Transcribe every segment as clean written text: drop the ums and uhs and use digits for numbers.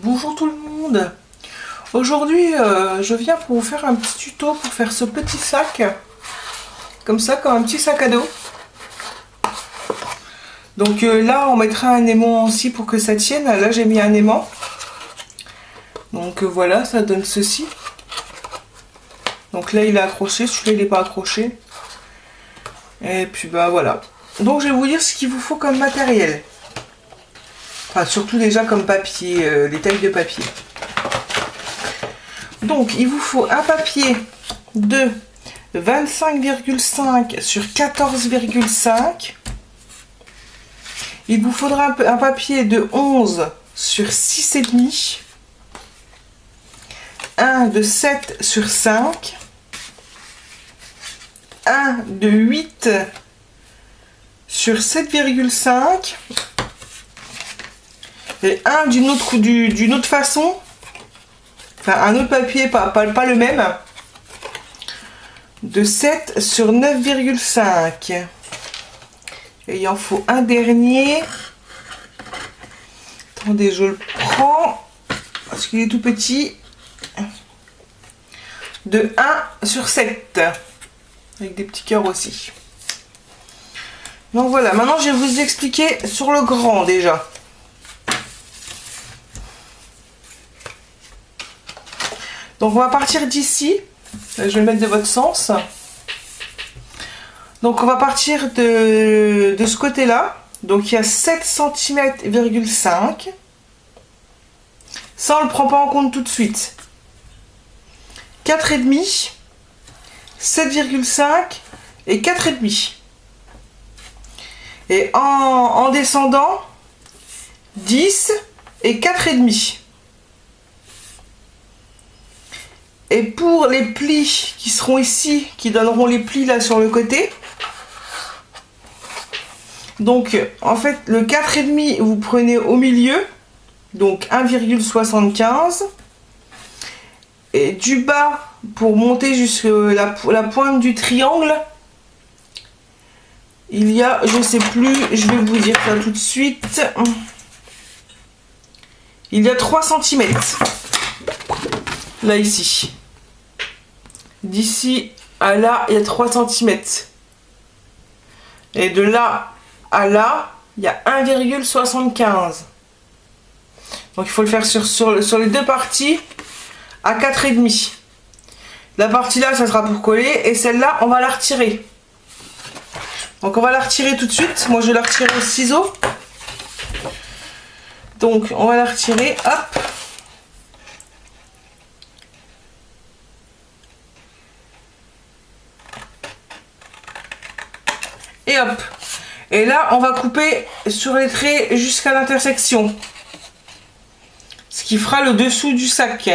Bonjour tout le monde. Aujourd'hui je viens pour vous faire un petit tuto pour faire ce petit sac comme ça, comme un petit sac à dos. Donc là on mettra un aimant aussi pour que ça tienne. Là j'ai mis un aimant, donc voilà, ça donne ceci. Donc là il est accroché, celui-là il n'est pas accroché, et puis bah voilà. Donc je vais vous dire ce qu'il vous faut comme matériel. Enfin, surtout déjà comme papier, les tailles de papier. Donc il vous faut un papier de 25,5 sur 14,5. Il vous faudra un papier de 11 sur 6,5. Un de 7 sur 5. Un de 8 sur 7,5. Et un d'une autre façon, enfin un autre papier, pas le même, de 7 sur 9,5. Et il en faut un dernier. Attendez, je le prends, parce qu'il est tout petit. De 1 sur 7. Avec des petits cœurs aussi. Donc voilà, maintenant je vais vous expliquer sur le grand déjà. Donc on va partir d'ici, je vais le mettre de votre sens. Donc on va partir de ce côté-là. Donc il y a 7 cm,5 cm. Ça on ne le prend pas en compte tout de suite. 4,5, 7,5 et 4,5. Et en descendant, 10 et 4,5. Et pour les plis qui seront ici, qui donneront les plis là sur le côté, donc en fait le 4,5 vous prenez au milieu, donc 1,75, et du bas pour monter jusqu'à la pointe du triangle, il y a, je sais plus, je vais vous dire ça tout de suite, il y a 3 cm là ici. D'ici à là, il y a 3 cm. Et de là à là, il y a 1,75. Donc il faut le faire sur les deux parties à 4,5. La partie là, ça sera pour coller. Et celle-là, on va la retirer. Donc on va la retirer tout de suite. Moi, je vais la retirer au ciseau. Donc on va la retirer. Hop. Et hop. Et là, on va couper sur les traits jusqu'à l'intersection. Ce qui fera le dessous du sac.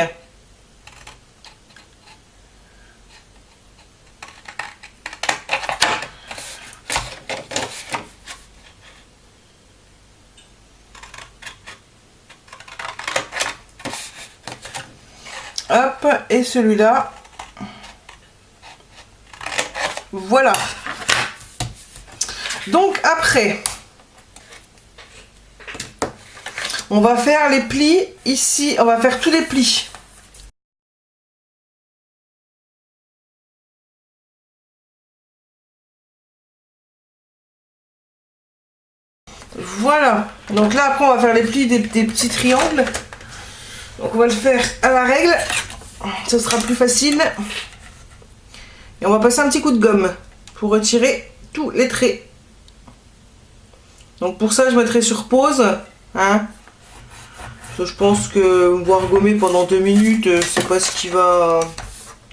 Hop. Et celui-là. Voilà. Donc après, on va faire les plis ici, on va faire tous les plis. Voilà, donc là après on va faire les plis des petits triangles. Donc on va le faire à la règle, ce sera plus facile. Et on va passer un petit coup de gomme pour retirer tous les traits. Donc pour ça je mettrai sur pause, hein. Je pense que voir gommer pendant 2 minutes, c'est pas ce qui va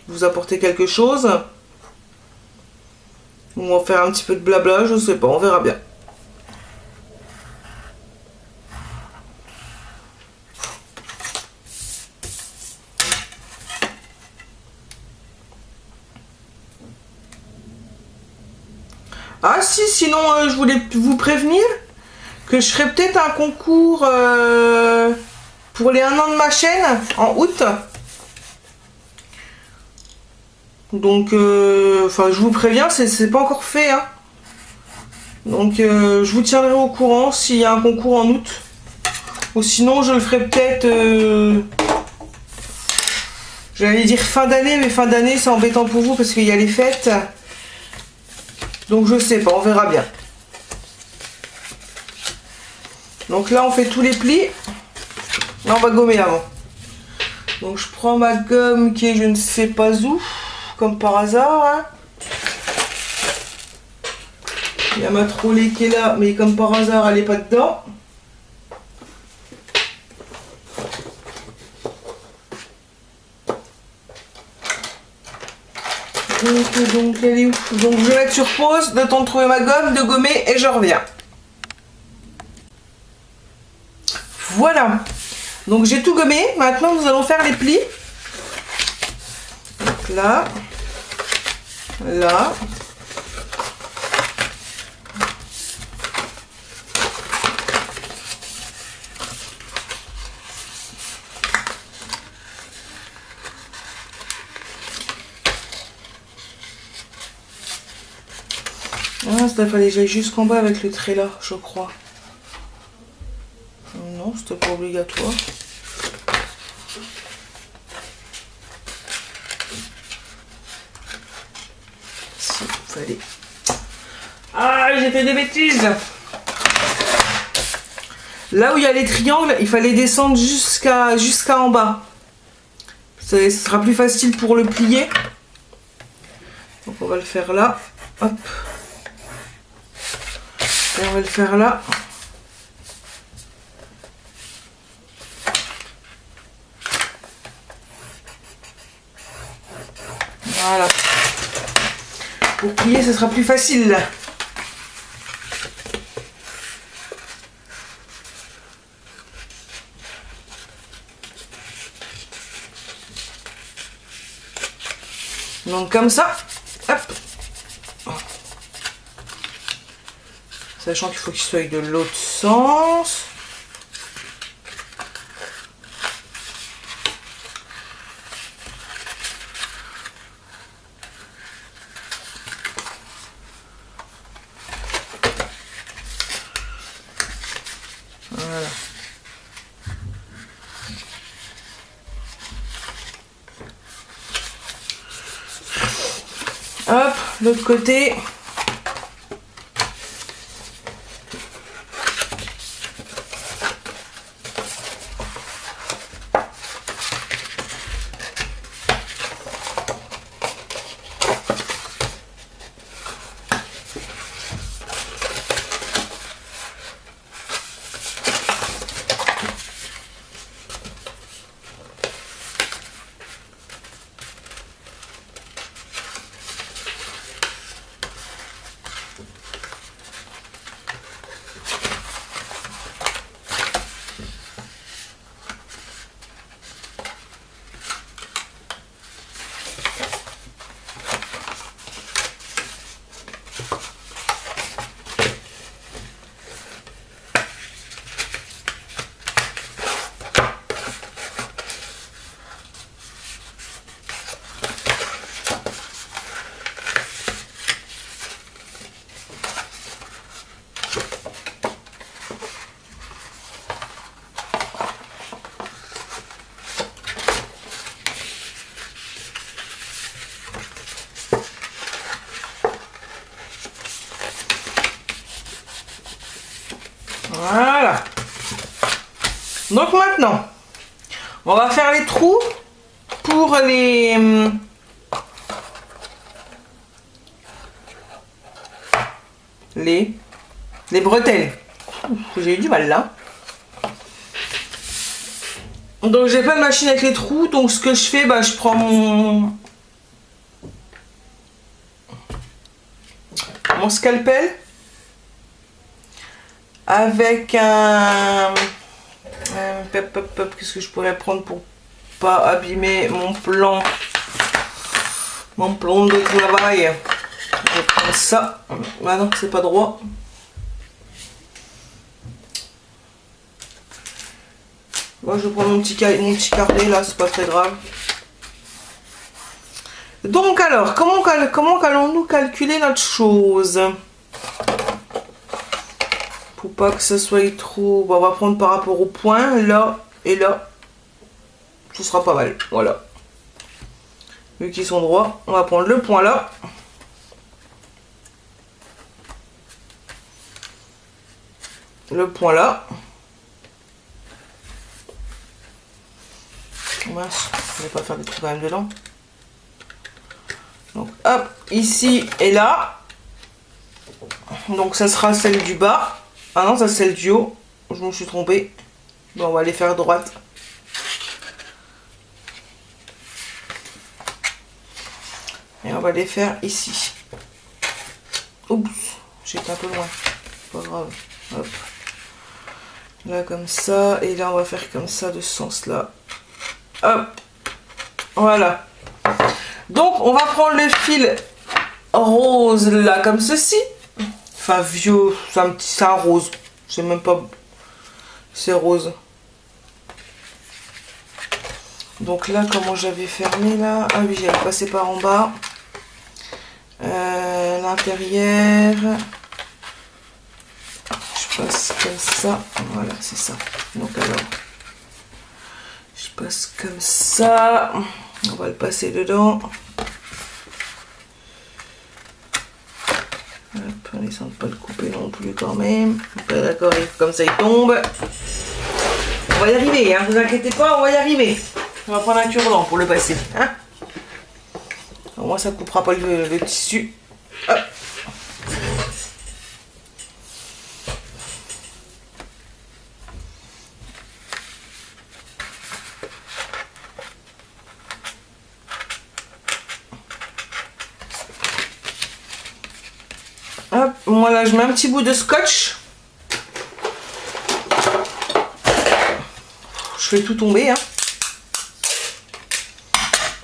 vous apporter quelque chose. On va faire un petit peu de blabla, je sais pas, on verra bien. Ah si, sinon je voulais vous prévenir que je ferai peut-être un concours pour les 1 an de ma chaîne en août. Donc, enfin, je vous préviens, c'est pas encore fait, hein. Donc, je vous tiendrai au courant s'il y a un concours en août. Ou sinon, je le ferai peut-être... J'allais dire fin d'année, mais fin d'année, c'est embêtant pour vous parce qu'il y a les fêtes. Donc, je sais pas, on verra bien. Donc là, on fait tous les plis. Là, on va gommer avant. Donc, je prends ma gomme qui est je ne sais pas où, comme par hasard. Hein. Il y a ma trolley qui est là, mais comme par hasard, elle n'est pas dedans. Donc, elle est où? Donc, je vais mettre sur pause, le temps de trouver ma gomme, de gommer, et je reviens. Voilà. Donc, j'ai tout gommé. Maintenant, nous allons faire les plis. Donc, là. Là. Ah, ça fallait que j'aille jusqu'en bas avec le trait là, je crois. Non, c'était pas obligatoire. Si, fallait. Ah, j'ai fait des bêtises. Là où il y a les triangles, il fallait descendre jusqu'à en bas. Ce sera plus facile pour le plier. Donc on va le faire là. Hop. Et on va le faire là. Voilà. Pour plier, ce sera plus facile. Donc comme ça. Hop. Sachant qu'il faut qu'il soit de l'autre sens. Voilà. Hop, l'autre côté. Voilà. Donc maintenant, on va faire les trous pour les bretelles. J'ai eu du mal là. Donc j'ai pas de machine avec les trous, donc ce que je fais, bah, je prends mon scalpel avec un qu'est-ce que je pourrais prendre pour pas abîmer mon plan de travail. Je vais prendre ça. Ah non, c'est pas droit. Moi, je prends mon petit carnet là, c'est pas très grave. Donc alors, comment allons-nous calculer notre chose? Pour pas que ça soit trop... Bon, on va prendre par rapport au point, là et là. Ce sera pas mal, voilà. Vu qu'ils sont droits, on va prendre le point là. Le point là. Mince, je vais pas faire des trucs quand même dedans. Donc hop, ici et là. Donc ça sera celle du bas. Ah non, ça c'est celle du haut. Je me suis trompée. Bon, on va les faire droite. Et on va les faire ici. Oups, j'étais un peu loin. Pas grave. Hop. Là comme ça. Et là on va faire comme ça de ce sens là. Hop. Voilà. Donc on va prendre le fil rose là comme ceci. Enfin vieux, c'est un rose. C'est même pas... C'est rose. Donc là, comment j'avais fermé là? Ah oui, j'avais passé par en bas. L'intérieur. Je passe comme ça. Voilà, c'est ça. Donc alors, je passe comme ça. On va le passer dedans. Hop, on essaie de pas le couper non plus quand même. D'accord, comme ça il tombe. On va y arriver, hein, vous inquiétez pas, on va y arriver. On va prendre un cure-dent pour le passer. Hein. Au moins ça ne coupera pas le tissu. Hop. Hop, moi là je mets un petit bout de scotch. Je fais tout tomber. Hein.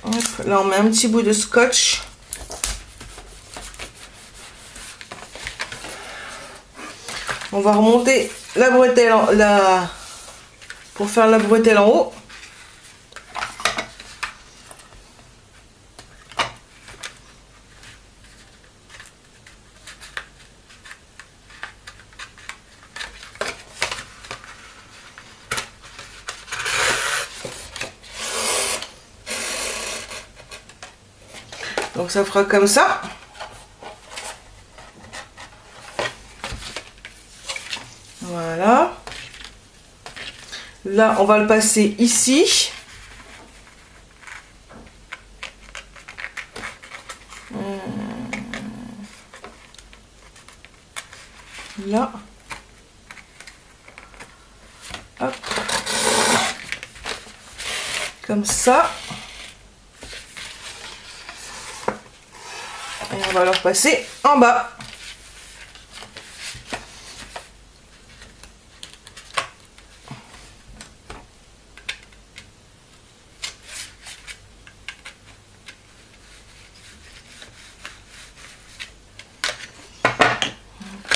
Hop, là on met un petit bout de scotch. On va remonter la bretelle pour faire la bretelle en haut. Donc ça fera comme ça. Voilà. Là, on va le passer ici. Là. Hop. Comme ça. Et on va le repasser en bas.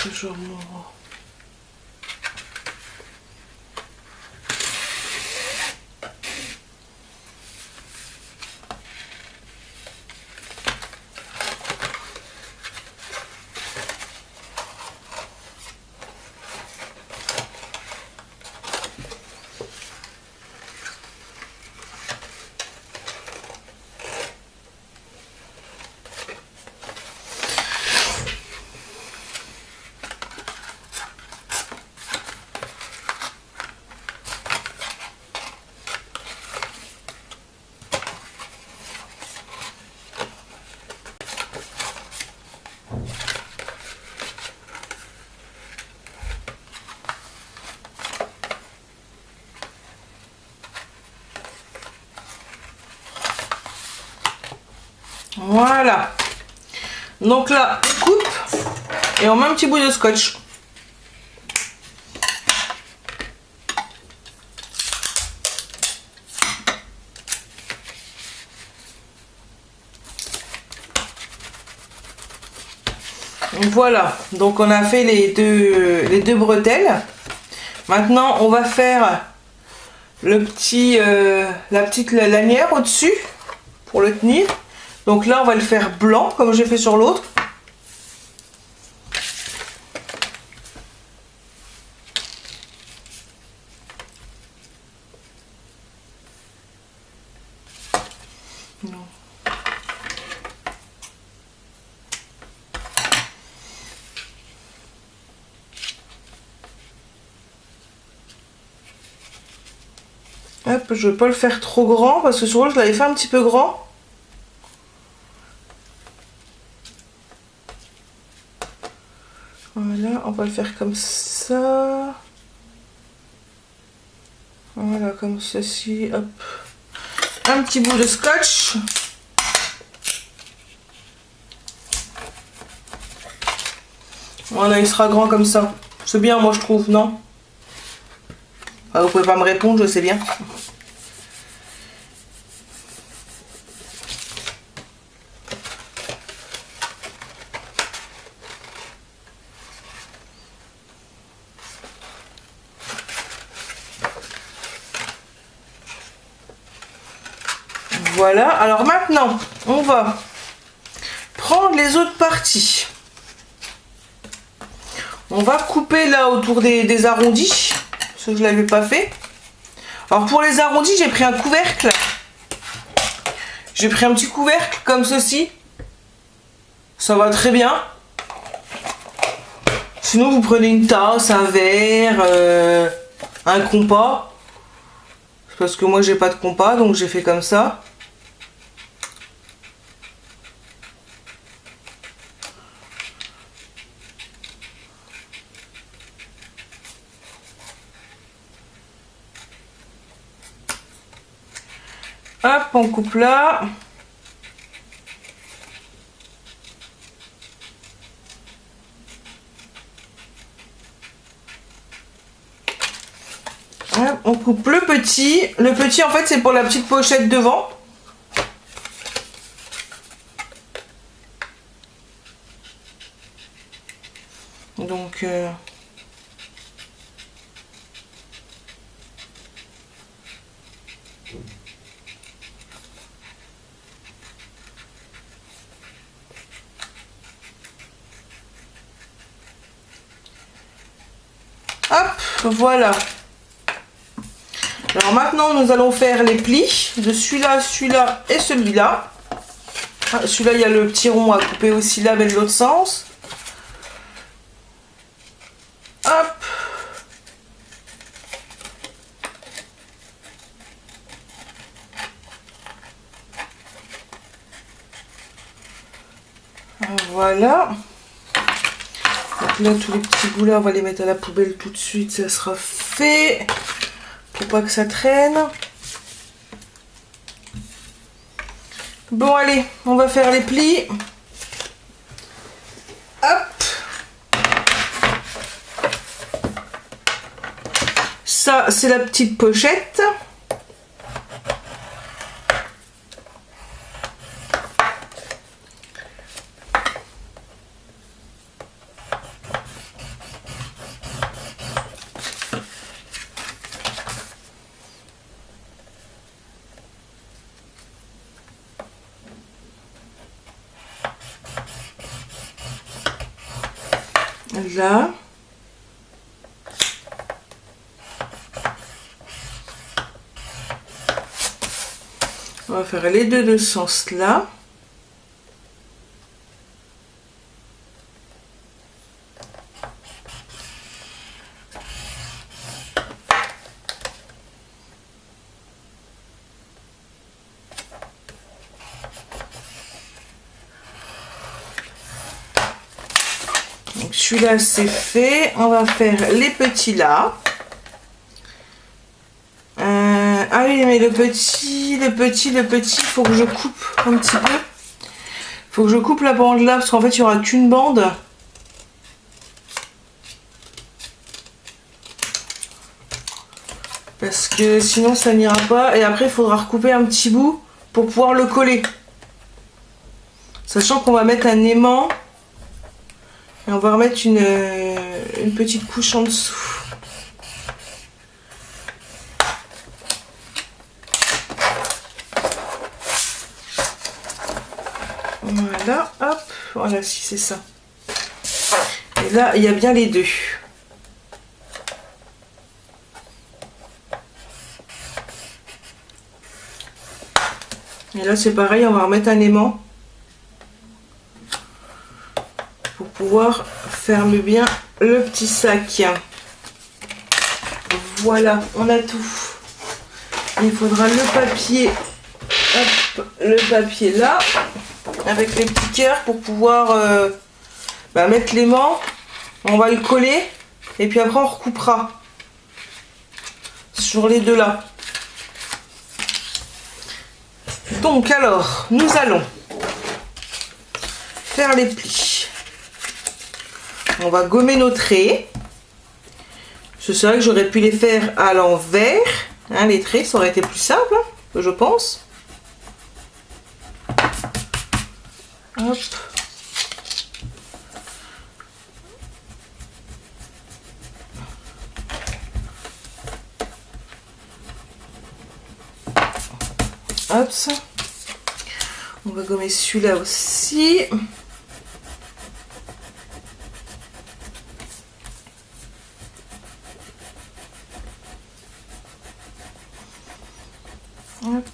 Toujours mon... Voilà. Donc là, on coupe et on met un petit bout de scotch. Voilà. Donc on a fait les deux bretelles. Maintenant, on va faire la petite lanière au-dessus pour le tenir. Donc là, on va le faire blanc, comme j'ai fait sur l'autre. Hop, je veux pas le faire trop grand parce que sur l'autre je l'avais fait un petit peu grand. Voilà, on va le faire comme ça. Voilà, comme ceci. Hop. Un petit bout de scotch. Voilà, il sera grand comme ça. C'est bien, moi je trouve, non? Ah, vous pouvez pas me répondre, je sais bien. Voilà, alors maintenant, on va prendre les autres parties. On va couper là autour des arrondis, parce que je ne l'avais pas fait. Alors pour les arrondis, j'ai pris un couvercle. J'ai pris un petit couvercle comme ceci. Ça va très bien. Sinon, vous prenez une tasse, un verre, un compas. Parce que moi, j'ai pas de compas, donc j'ai fait comme ça. Hop, on coupe là. Hop, on coupe le petit. Le petit, en fait, c'est pour la petite pochette devant. Donc... hop, voilà. Alors maintenant, nous allons faire les plis de celui-là, celui-là et celui-là. Ah, celui-là, il y a le petit rond à couper aussi là, mais de l'autre sens. Hop. Voilà. Donc là, tous les petits bouts là, on va les mettre à la poubelle tout de suite, ça sera fait. Pour pas que ça traîne. Bon, allez, on va faire les plis. Hop. Ça, c'est la petite pochette. Là. On va faire les deux de ce sens là. Celui-là c'est fait, on va faire les petits là. Ah oui, mais le petit, faut que je coupe un petit peu. Faut que je coupe la bande là, parce qu'en fait il n'y aura qu'une bande. Parce que sinon ça n'ira pas. Et après il faudra recouper un petit bout pour pouvoir le coller. Sachant qu'on va mettre un aimant. Et on va remettre une petite couche en dessous. Voilà, hop, voilà, si c'est ça. Et là, il y a bien les deux. Et là, c'est pareil, on va remettre un aimant. Pour pouvoir fermer bien le petit sac. Voilà, on a tout. Il faudra le papier, hop, le papier là, avec les petits cœurs pour pouvoir mettre l'aimant. On va le coller et puis après on recoupera sur les deux là. Donc alors, nous allons faire les plis. On va gommer nos traits. C'est vrai que j'aurais pu les faire à l'envers. Hein, les traits, ça aurait été plus simple, hein, je pense. Hop. Hop. On va gommer celui-là aussi. Hop.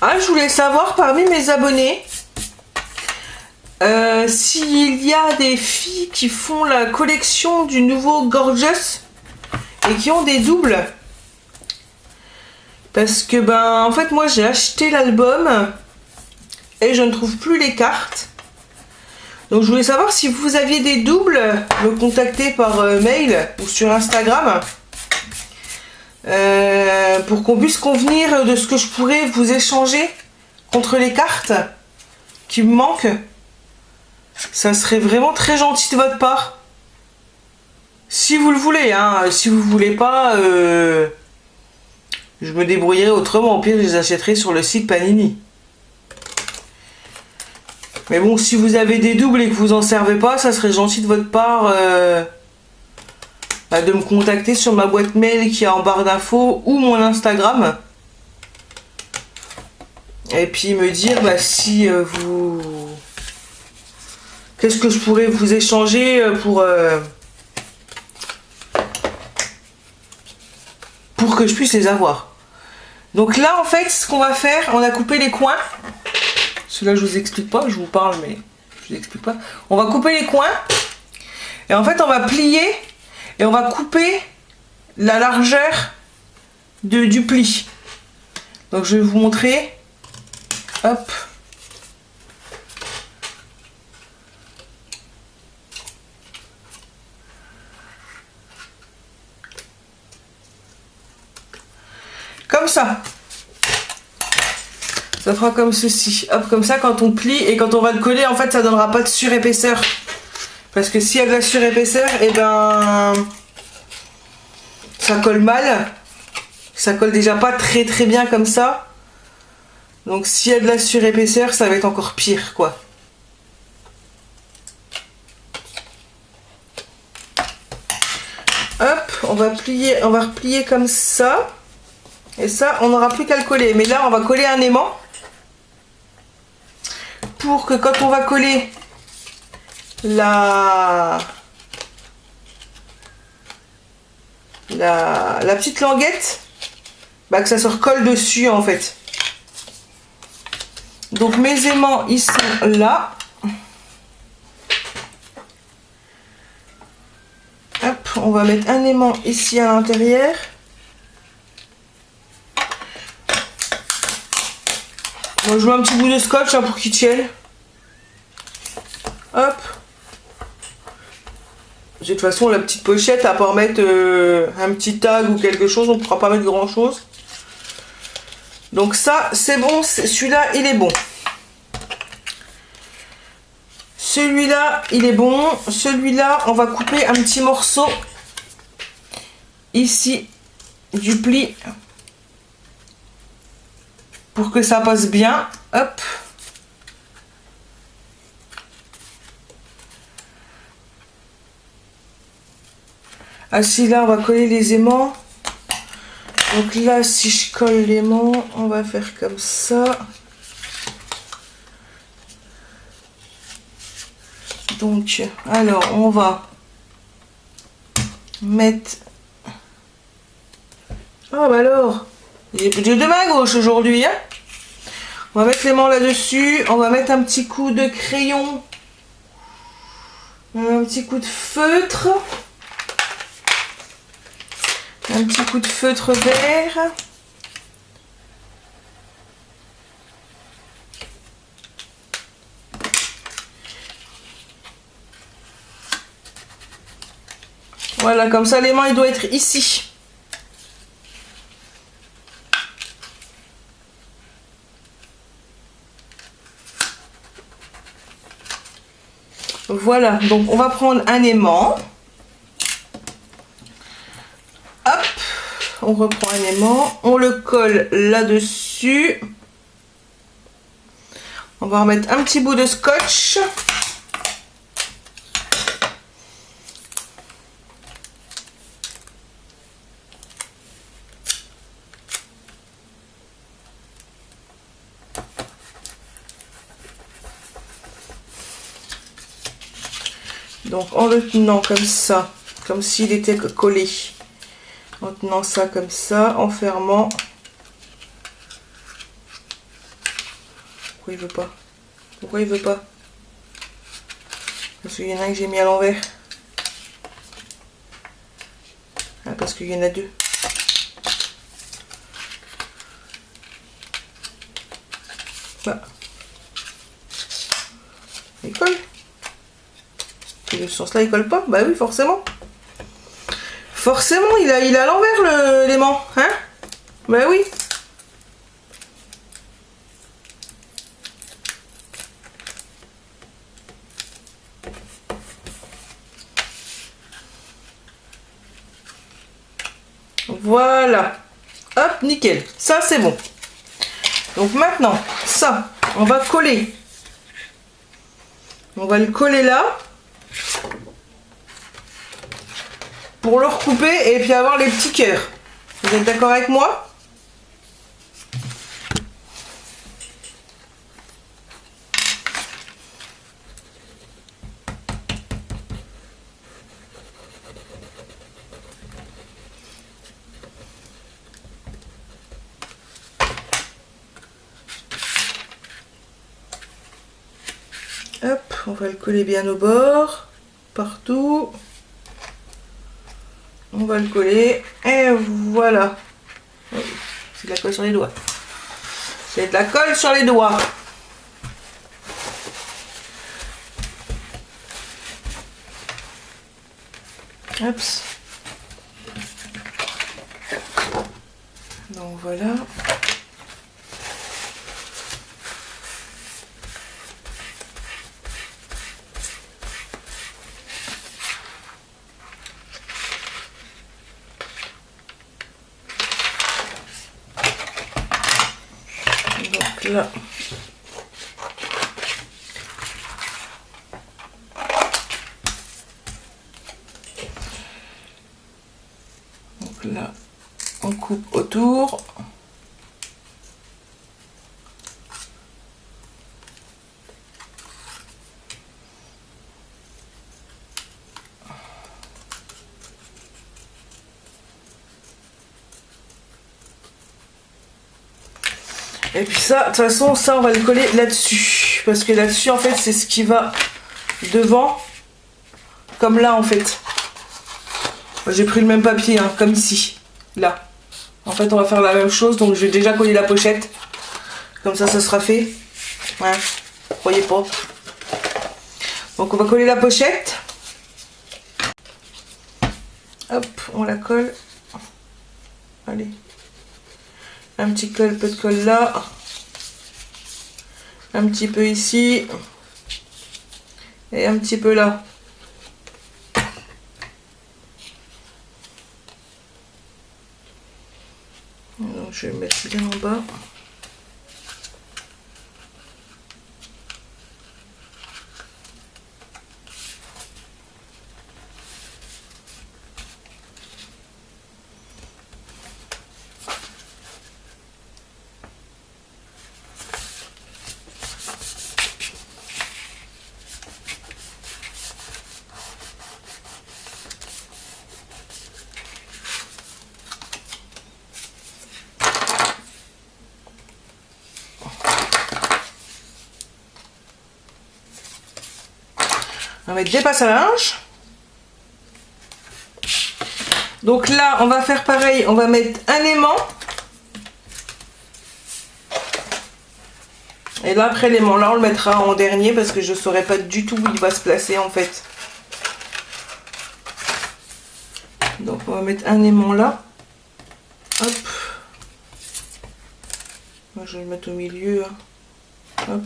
Ah, je voulais savoir parmi mes abonnés s'il y a des filles qui font la collection du nouveau Gorgeous et qui ont des doubles. Parce que en fait moi j'ai acheté l'album et je ne trouve plus les cartes. Donc je voulais savoir si vous aviez des doubles, me contacter par mail ou sur Instagram. Pour qu'on puisse convenir de ce que je pourrais vous échanger contre les cartes qui me manquent. Ça serait vraiment très gentil de votre part. Si vous le voulez, hein. Si vous voulez pas, je me débrouillerai autrement. Au pire, je les achèterai sur le site Panini. Mais bon, si vous avez des doubles et que vous en servez pas, ça serait gentil de votre part de me contacter sur ma boîte mail qui est en barre d'infos ou mon Instagram. Et puis me dire si vous... Qu'est-ce que je pourrais vous échanger pour que je puisse les avoir. Donc là, en fait, ce qu'on va faire, on a coupé les coins. Celui-là, je vous explique pas, je vous parle, mais je vous explique pas. On va couper les coins. Et en fait, on va plier et on va couper la largeur du pli. Donc, je vais vous montrer. Hop. Comme ça. Ça fera comme ceci. Hop, comme ça, quand on plie et quand on va le coller, en fait, ça donnera pas de surépaisseur. Parce que s'il y a de la surépaisseur, et ça colle mal. Ça colle déjà pas très très bien comme ça. Donc s'il y a de la surépaisseur, ça va être encore pire, quoi. Hop, on va replier comme ça. Et ça, on n'aura plus qu'à le coller. Mais là, on va coller un aimant. Pour que quand on va coller la petite languette, que ça se recolle dessus, en fait. Donc, mes aimants, ils sont là. Hop, on va mettre un aimant ici à l'intérieur. Bon, je mets un petit bout de scotch pour qu'il tienne. Hop. De toute façon, la petite pochette, à part mettre un petit tag ou quelque chose, on ne pourra pas mettre grand chose. Donc ça, c'est bon. Celui-là, il est bon. Celui-là, il est bon. Celui-là, on va couper un petit morceau ici du pli pour que ça passe bien. Hop. Ah si, là, on va coller les aimants. Donc là, si je colle l'aimant, on va faire comme ça. Donc, alors, on va mettre... Ah bah alors, j'ai de main gauche aujourd'hui, hein. On va mettre l'aimant là-dessus. On va mettre un petit coup de crayon. Un petit coup de feutre. Un petit coup de feutre vert. Voilà, comme ça l'aimant il doit être ici. Voilà, donc on va prendre un aimant. Hop, on reprend un aimant, on le colle là-dessus. On va remettre un petit bout de scotch. Donc en le tenant comme ça, comme s'il était collé, en tenant ça comme ça, en fermant. Pourquoi il veut pas? Pourquoi il veut pas? Parce qu'il y en a un que j'ai mis à l'envers. Ah, parce qu'il y en a deux. Bah. Il colle. Et de ce sens-là, il colle pas? Bah oui, forcément. Forcément, il a à l'envers l'aimant, hein? Bah oui. Voilà. Hop, nickel. Ça, c'est bon. Donc maintenant, ça, on va coller. On va le coller là. Pour le recouper et puis avoir les petits cœurs. Vous êtes d'accord avec moi? Hop, on va le coller bien au bord, partout. On va le coller et voilà. C'est de la colle sur les doigts. C'est de la colle sur les doigts. Hop. Donc voilà. Donc là. Donc là, on coupe autour. Et puis ça, de toute façon, ça on va le coller là-dessus. Parce que là-dessus, en fait, c'est ce qui va devant. Comme là, en fait. J'ai pris le même papier, hein, comme ici. Là. En fait, on va faire la même chose. Donc, je vais déjà coller la pochette. Comme ça sera fait. Ouais. Croyez pas. Donc, on va coller la pochette. Hop, on la colle. Allez. Un petit peu de colle là. Un petit peu ici. Et un petit peu là. Donc je vais le mettre bien en bas. On va mettre des passes à linge. Donc là, on va faire pareil, on va mettre un aimant. Et là, après l'aimant, là, on le mettra en dernier parce que je ne saurais pas du tout où il va se placer en fait. Donc on va mettre un aimant là. Hop. Moi, je vais le mettre au milieu. Hop.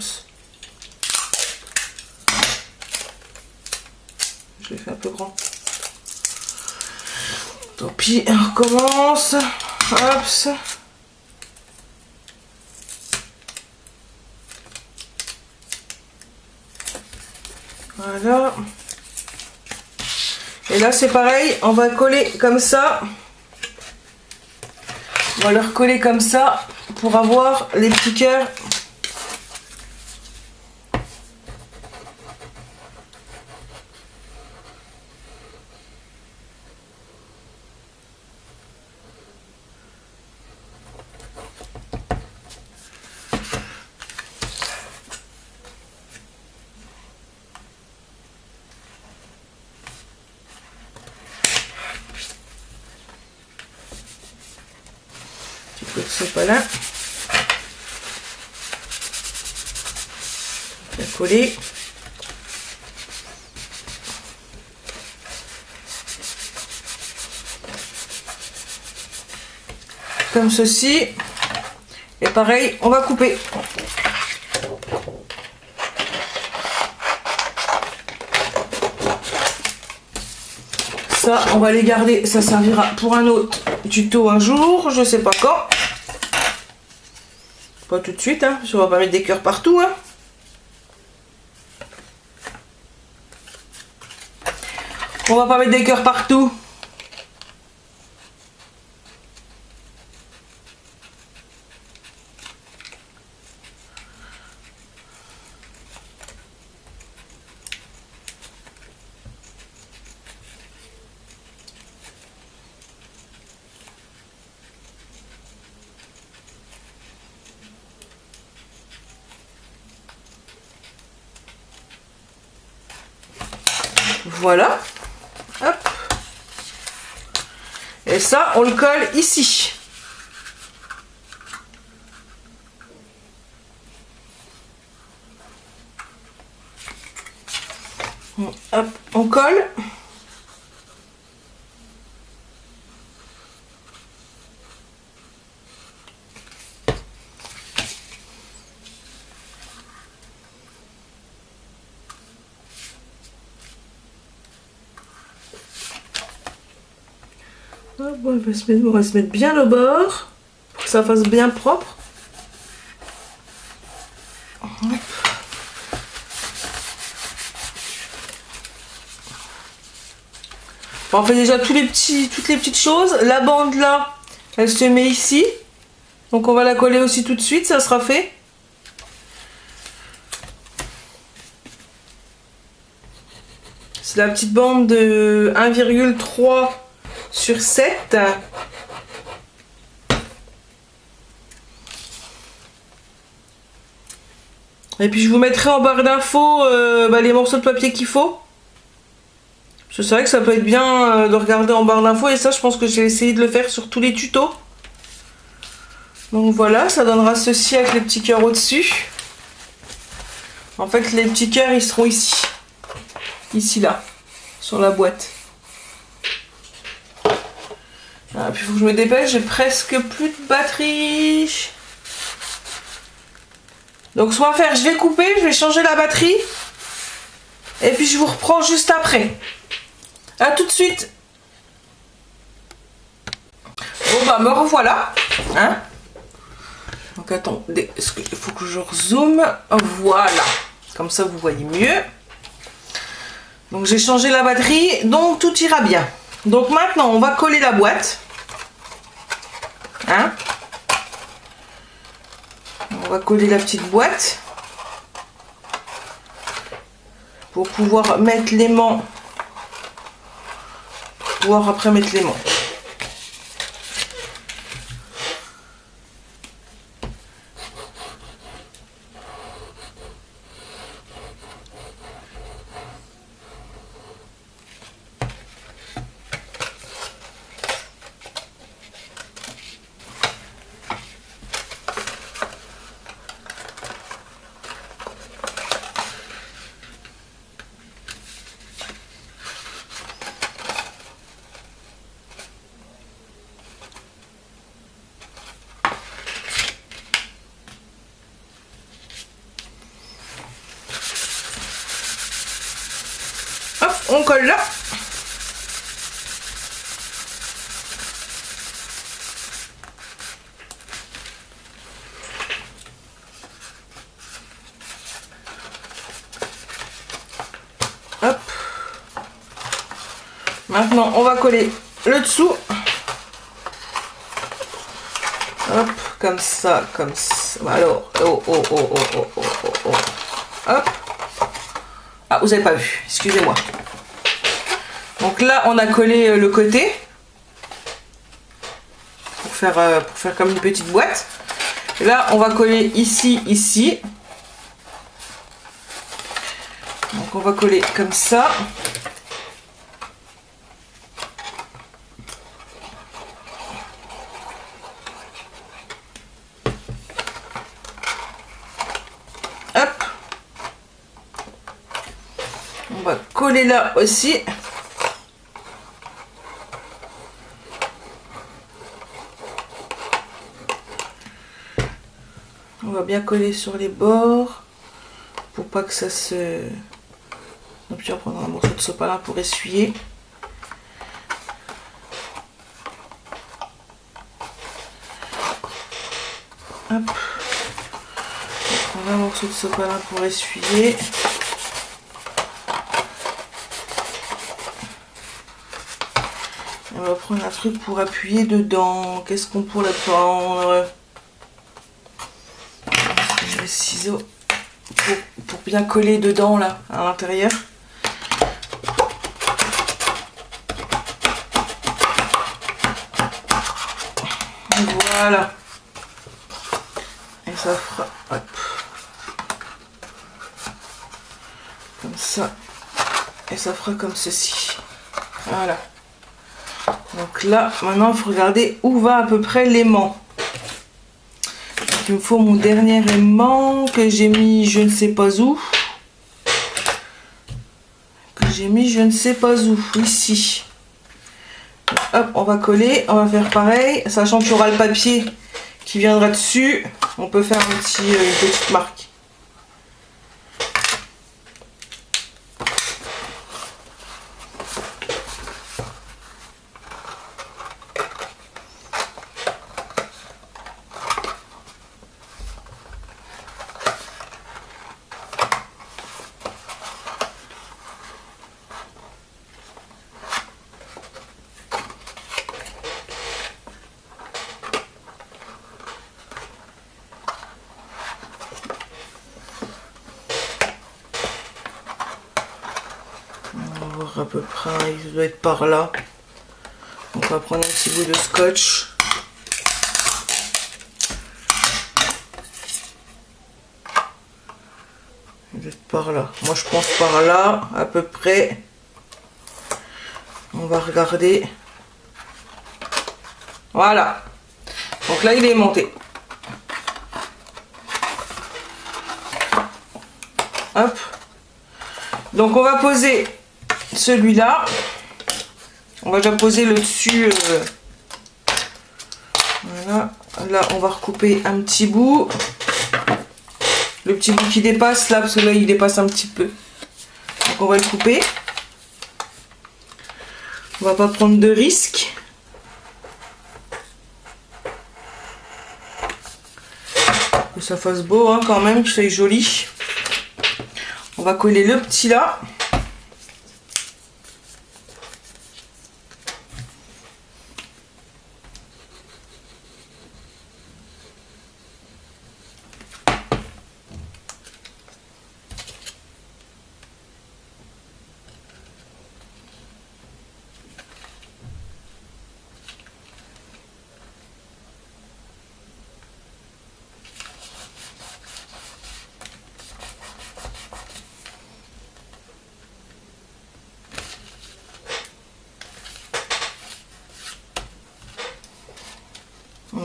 Je l'ai fait un peu grand. Tant pis, on recommence. Hop. Voilà. Et là c'est pareil, on va coller comme ça. On va le recoller comme ça pour avoir les petits cœurs. Ce pas là. Bien coller. Comme ceci. Et pareil, on va couper. Ça, on va les garder. Ça servira pour un autre tuto un jour. Je sais pas quand. Pas tout de suite, hein, parce qu'on va pas mettre des cœurs partout. Hein. On va pas mettre des cœurs partout. Voilà. Hop. Et ça, on le colle ici. Hop, on colle. Hop, on va se mettre bien au bord pour que ça fasse bien propre. Hop. On fait déjà toutes les petites choses. La bande là, elle se met ici. Donc on va la coller aussi tout de suite, ça sera fait. C'est la petite bande de 1,3 sur 7. Et puis je vous mettrai en barre d'infos les morceaux de papier qu'il faut. Parce que c'est vrai que ça peut être bien de regarder en barre d'infos. Et ça, je pense que j'ai essayé de le faire sur tous les tutos. Donc voilà, ça donnera ceci avec les petits cœurs au-dessus. En fait, les petits cœurs, ils seront ici. Ici, là. Sur la boîte. Ah, puis il faut que je me dépêche, j'ai presque plus de batterie. Donc ce qu'on va faire, je vais couper, je vais changer la batterie. Et puis je vous reprends juste après. A tout de suite. Bon bah me revoilà. Hein? Donc attendez, il faut que je rezoome. Voilà. Comme ça vous voyez mieux. Donc j'ai changé la batterie, donc tout ira bien. Donc maintenant on va coller la boîte. Hein? On va coller la petite boîte pour pouvoir mettre l'aimant, pouvoir après mettre l'aimant. on colle là. Hop. Maintenant, on va coller le dessous. Hop, comme ça, comme ça. Alors, oh, oh, oh, oh, oh, oh, oh, oh. Hop. Ah, vous n'avez pas vu, excusez-moi. Donc là, on a collé le côté. Pour faire comme une petite boîte. Et là, on va coller ici, ici. Donc on va coller comme ça. Hop. On va coller là aussi. On va bien coller sur les bords pour pas que ça se... Donc puis on prendra un morceau de sopalin pour essuyer. Hop. On prend un morceau de sopalin pour essuyer. On va prendre un truc pour appuyer dedans. Qu'est-ce qu'on pourrait prendre? Les ciseaux pour bien coller dedans là, à l'intérieur. Voilà. Et ça fera, hop, comme ça. Et ça fera comme ceci. Voilà. Donc là, maintenant, il faut regarder où va à peu près l'aimant. Il me faut mon dernier aimant que j'ai mis je ne sais pas où. Ici. Hop, on va coller, on va faire pareil, sachant qu'il y aura le papier qui viendra dessus. On peut faire une petite marque. À peu près, il doit être par là. On va prendre un petit bout de scotch. Il doit être par là. Moi je pense par là, à peu près. On va regarder. Voilà. Donc là il est monté. Hop. Donc on va poser celui-là, on va déjà poser le dessus. Voilà, là on va recouper un petit bout, le petit bout qui dépasse là, parce que là il dépasse un petit peu, donc on va le couper. On va pas prendre de risques. Que ça fasse beau hein, quand même, que ça soit joli. On va coller le petit là.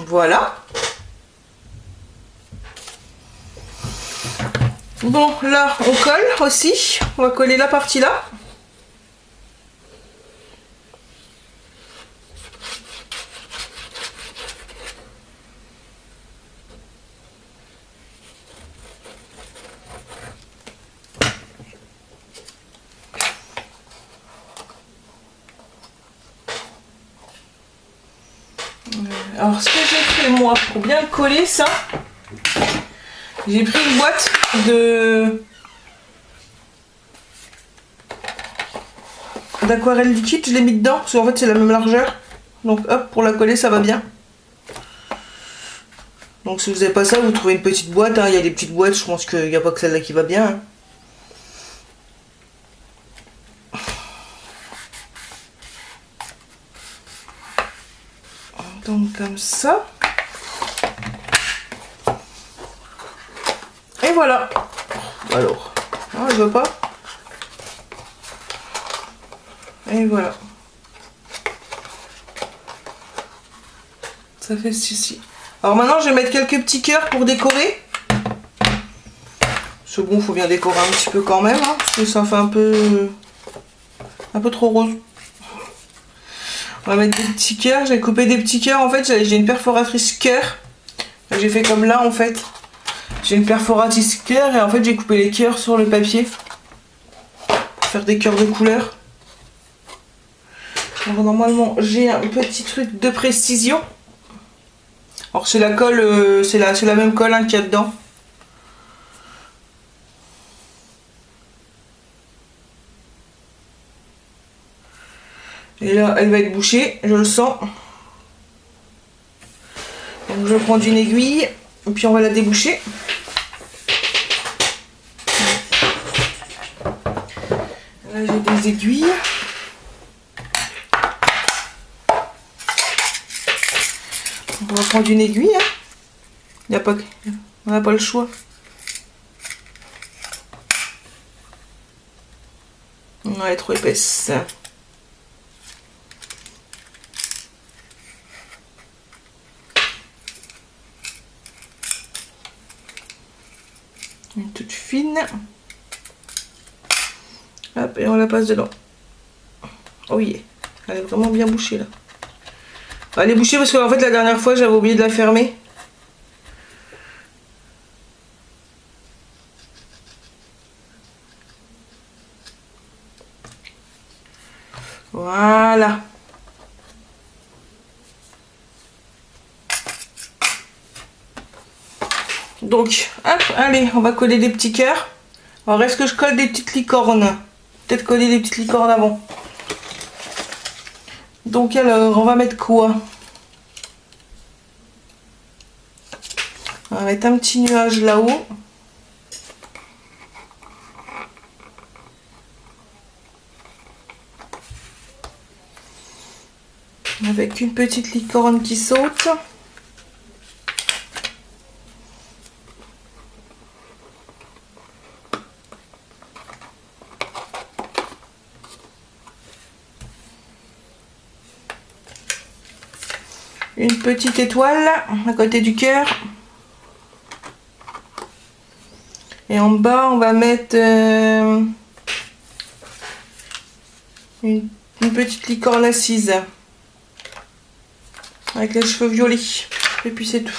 Voilà. Bon, là, on colle aussi. On va coller la partie là. Alors, ce que j'ai fait moi pour bien coller ça, j'ai pris une boîte d'aquarelle liquide, je l'ai mis dedans parce qu'en fait c'est la même largeur. Donc hop, pour la coller ça va bien. Donc si vous n'avez pas ça, vous trouvez une petite boîte, hein. Il y a des petites boîtes, je pense qu'il n'y a pas que celle-là qui va bien. Hein. Donc comme ça. Et voilà. Alors, non, elle veut pas. Et voilà. Ça fait ceci. Alors maintenant, je vais mettre quelques petits cœurs pour décorer. Ce bon, faut bien décorer un petit peu quand même, hein, parce que ça fait un peu trop rose. On va mettre des petits cœurs. J'ai coupé des petits cœurs. En fait, j'ai une perforatrice cœur. J'ai fait comme là, en fait. J'ai une perforatrice cœur et en fait, j'ai coupé les cœurs sur le papier. Pour faire des cœurs de couleur. Alors, normalement, j'ai un petit truc de précision. Alors, c'est la colle, c'est la même colle hein, qu'il y a dedans. Et là, elle va être bouchée, je le sens. Donc, je vais prendre une aiguille, et puis on va la déboucher. Là, j'ai des aiguilles. On va prendre une aiguille. Hein. On n'a pas le choix. Non, elle est trop épaisse. Une toute fine. Hop, et on la passe dedans. Oh yeah. Elle est vraiment bien bouchée là. Elle est bouchée parce qu'en fait la dernière fois j'avais oublié de la fermer. Voilà. Donc, hop, allez, on va coller des petits cœurs. Alors, est-ce que je colle des petites licornes? Peut-être coller des petites licornes avant. Donc, alors, on va mettre quoi? On va mettre un petit nuage là-haut. Avec une petite licorne qui saute. Une petite étoile à côté du cœur. Et en bas, on va mettre une petite licorne assise. Avec les cheveux violets. Et puis c'est tout.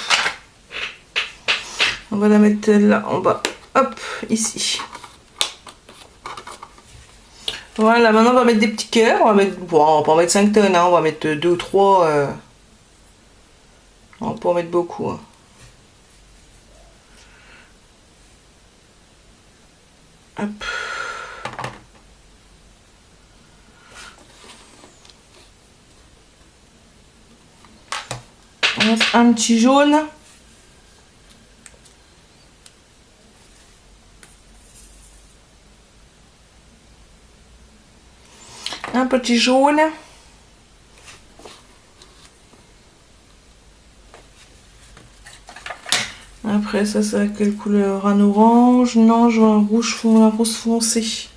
On va la mettre là en bas. Hop, ici. Voilà, maintenant on va mettre des petits cœurs. On va mettre, bon, on va pas en mettre 5 tonnes, hein, on va mettre 2 ou 3. On peut en mettre beaucoup. Hein. Hop. On va mettre un petit jaune. Un petit jaune. Après ça, c'est à quelle couleur? Un orange? Non, je vois un rouge un rose foncé.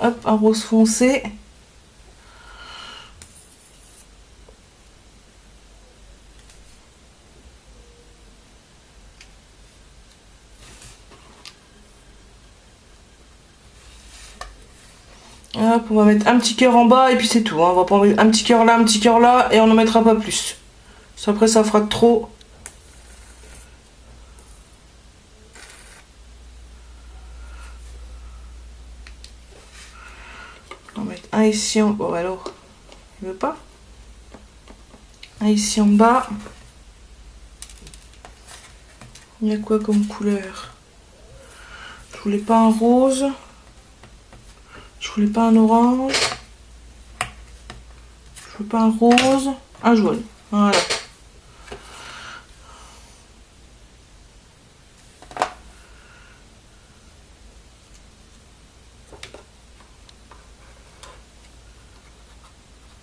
Hop, un rose foncé. Hop, on va mettre un petit cœur en bas et puis c'est tout. Hein. On va pas mettre un petit cœur là et on n'en mettra pas plus. Après, ça fera trop. On va mettre un ici en bas. Bon, alors, il veut pas. Un ici en bas. Il y a quoi comme couleur? Je voulais pas un rose. Je voulais pas un orange. Je veux pas un rose. Un jaune. Voilà.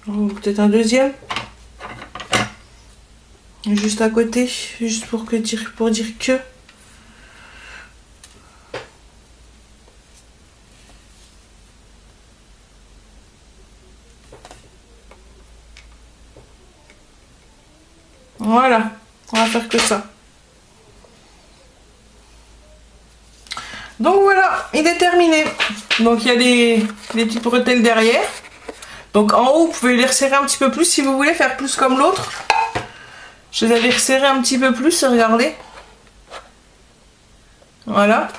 Oh, peut-être un deuxième. Juste à côté. Juste pour dire que. Voilà, on va faire que ça. Donc voilà, il est terminé. Donc il y a des petites bretelles derrière. Donc en haut, vous pouvez les resserrer un petit peu plus si vous voulez faire plus comme l'autre. Je les avais resserrés un petit peu plus, regardez. Voilà.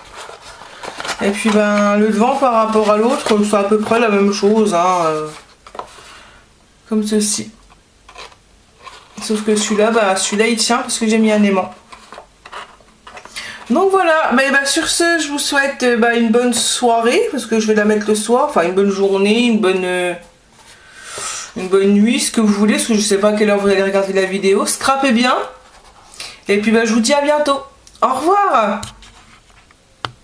Et puis ben le devant par rapport à l'autre, c'est à peu près la même chose. Hein, comme ceci. Sauf que celui-là, bah, celui-là il tient parce que j'ai mis un aimant. Donc voilà, bah, sur ce, je vous souhaite une bonne soirée, parce que je vais la mettre le soir, enfin une bonne journée, une bonne nuit, ce que vous voulez, parce que je sais pas à quelle heure vous allez regarder la vidéo. Scrapez bien, et puis je vous dis à bientôt. Au revoir.